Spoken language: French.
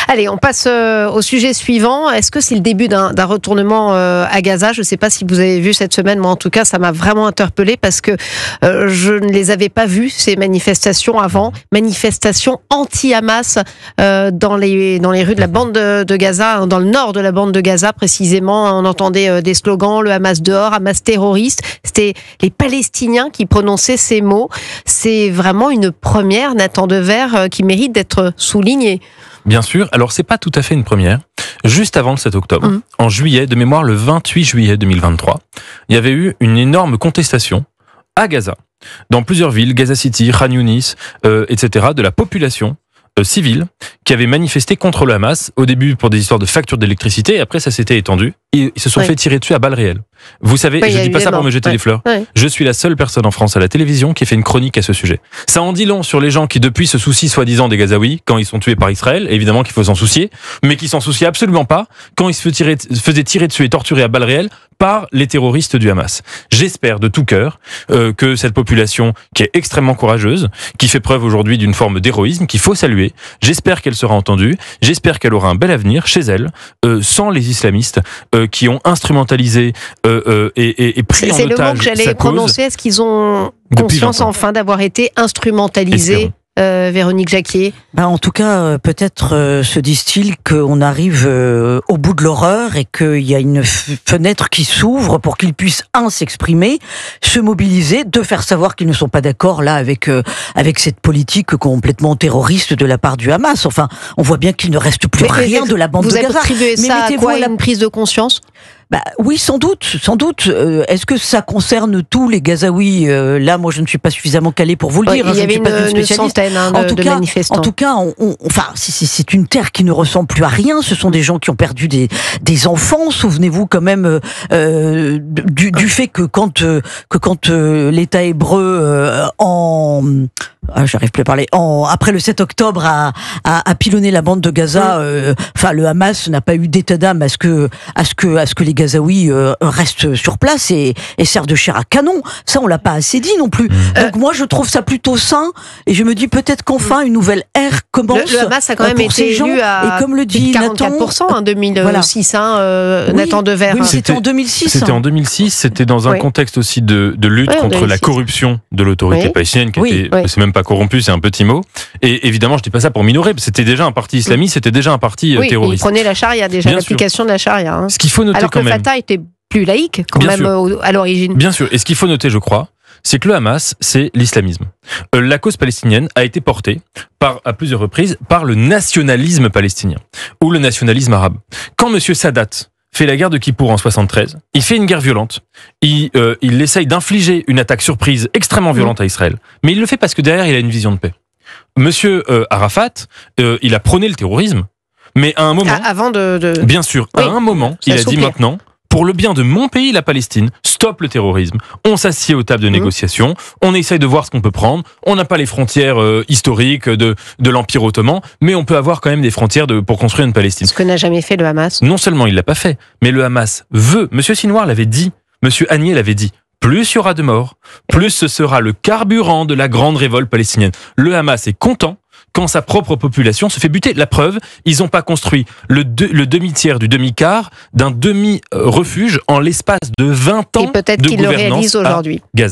Allez, on passe au sujet suivant. Est-ce que c'est le début d'un retournement à Gaza? Je ne sais pas si vous avez vu cette semaine, moi en tout cas, ça m'a vraiment interpellée parce que je ne les avais pas vues, ces manifestations avant. Manifestations anti-Hamas dans les rues de la bande de Gaza, dans le nord de la bande de Gaza précisément. On entendait des slogans, le Hamas dehors, Hamas terroriste. C'était les Palestiniens qui prononçaient ces mots. C'est vraiment une première, Nathan Dever, qui mérite d'être soulignée. Bien sûr, alors c'est pas tout à fait une première. Juste avant le 7 octobre, en juillet, de mémoire le 28 juillet 2023, il y avait eu une énorme contestation à Gaza, dans plusieurs villes, Gaza City, Khan Younis, etc., de la population civile qui avait manifesté contre le Hamas, au début pour des histoires de factures d'électricité, et après ça s'était étendu, et ils se sont fait tirer dessus à balles réelles. Vous savez, je dis pas ça pour me jeter des fleurs, je suis la seule personne en France à la télévision qui a fait une chronique à ce sujet. Ça en dit long sur les gens qui depuis se soucient soi-disant des Gazaouis, quand ils sont tués par Israël, évidemment qu'il faut s'en soucier, mais qui s'en soucient absolument pas quand ils se faisaient tirer dessus et torturer à balles réelles par les terroristes du Hamas. J'espère de tout cœur que cette population qui est extrêmement courageuse, qui fait preuve aujourd'hui d'une forme d'héroïsme qu'il faut saluer, j'espère qu'elle sera entendue, j'espère qu'elle aura un bel avenir chez elle, sans les islamistes qui ont instrumentalisé et pris en otage sa cause. C'est le mot que j'allais prononcer. Est-ce qu'ils ont conscience enfin d'avoir été instrumentalisés? Véronique Jacquier. En tout cas, peut-être se disent-ils qu'on arrive au bout de l'horreur et qu'il y a une fenêtre qui s'ouvre pour qu'ils puissent, s'exprimer, se mobiliser, de faire savoir qu'ils ne sont pas d'accord là avec cette politique complètement terroriste de la part du Hamas. Enfin, on voit bien qu'il ne reste plus rien de la bande de Gaza. Vous attribuez ça à quoi, une prise de conscience? Oui, sans doute. Est-ce que ça concerne tous les Gazaouis? Là, moi, je ne suis pas suffisamment calé pour vous le dire. Il y avait une centaine de manifestants. En tout cas, c'est une terre qui ne ressemble plus à rien. Ce sont des gens qui ont perdu des enfants. Souvenez-vous quand même du fait que quand l'État hébreu j'arrive plus à parler. Après le 7 octobre a pilonné la bande de Gaza. Le Hamas n'a pas eu d'état d'âme à ce que les Gazaouis restent sur place et servent de chair à canon. Ça, on l'a pas assez dit non plus. Donc moi, je trouve ça plutôt sain et je me dis peut-être qu'enfin une nouvelle ère commence. Le Hamas a quand même été élu à, et comme le dit 44% en 2006. Nathan Dever. Oui, mais c'était en 2006. C'était en 2006. C'était dans un contexte aussi de lutte contre la corruption de l'autorité palestinienne, qui était, c'est même pas corrompu, c'est un petit mot. Et évidemment, je dis pas ça pour minorer, c'était déjà un parti islamiste, c'était déjà un parti terroriste. Il prenait la charia déjà, l'application de la charia. Ce qu'il faut noter quand même. Alors que Fatah était plus laïque quand même à l'origine. Bien sûr. Et ce qu'il faut noter, je crois, c'est que le Hamas, c'est l'islamisme. La cause palestinienne a été portée à plusieurs reprises par le nationalisme palestinien ou le nationalisme arabe. Quand Monsieur Sadat fait la guerre de Kippour en 73, il fait une guerre violente, il essaye d'infliger une attaque surprise extrêmement violente à Israël, mais il le fait parce que derrière il a une vision de paix. Monsieur Arafat, il a prôné le terrorisme, mais à un moment... Bien sûr, à un moment, il a dit maintenant, pour le bien de mon pays, la Palestine, stop le terrorisme. On s'assied aux tables de négociation, on essaye de voir ce qu'on peut prendre. On n'a pas les frontières historiques de l'Empire ottoman, mais on peut avoir quand même des frontières pour construire une Palestine. Ce que n'a jamais fait le Hamas. Non seulement il l'a pas fait, mais le Hamas veut, Monsieur Sinwar l'avait dit, Monsieur Agnier l'avait dit, plus il y aura de morts, plus ce sera le carburant de la grande révolte palestinienne. Le Hamas est content quand sa propre population se fait buter. La preuve, ils n'ont pas construit le demi-tiers du demi-quart d'un demi-refuge en l'espace de 20 ans de gouvernance à Gaza.